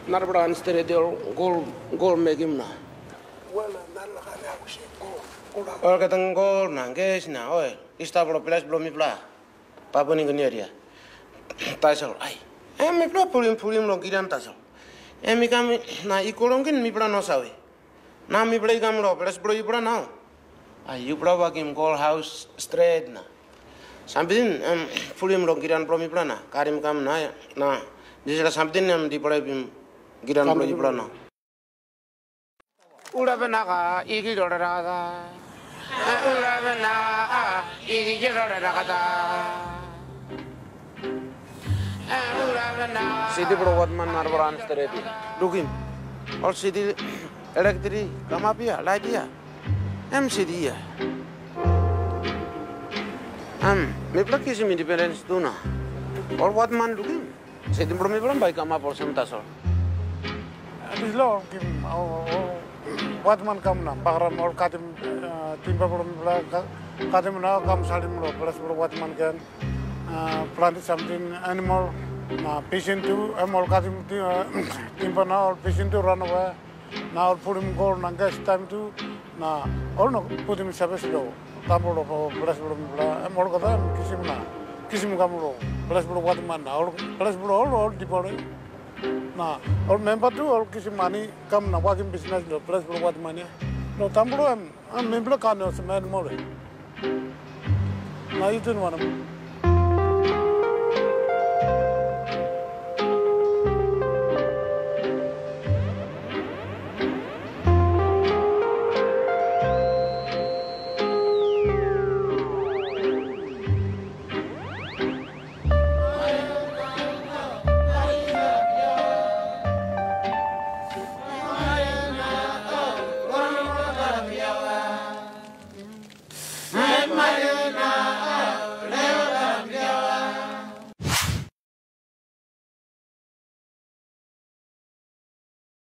Narbran stereo gol megimna. Wala nalakala ako siya gol. Or katang gol nangges na oil. Istablo plus blomi pla. Papuni guniaria. Tasol ay. Mi pla pulim lo giran tasol. Mi kami na ikolongkin mi pla no sawi. Na mi pla ikam lo plus bro ibra now. Ay you pla wakim gol house straight na. Sampidin pulim lo giran pro mi pla na. Karim kam na disela sampidin di pla bim giran pro ibra na. Ura benaga igi dorada. Ura benaga igi dorada. Sidi Browadman Narvaran Stereti. Looking. All city electric, come up here, light here. Sidi. Maybe kissing independence do na. Or what man looking? Sidi Bromibram by come up or some tassel. This law, what man come now? Bagram or Katim Timber Katim now comes Salim, plus what man can plant something animal. Patient to all Katim timber now, patient to run away. Now put him go and guess time to all no put him service low. Tambo of Bless and Morgata, kiss him Gamro, Bless what man, Bless all deported. Now, all member to all kiss money come now working business, Bless what money. No Tambo and member cannos, man more. Now you don't want to.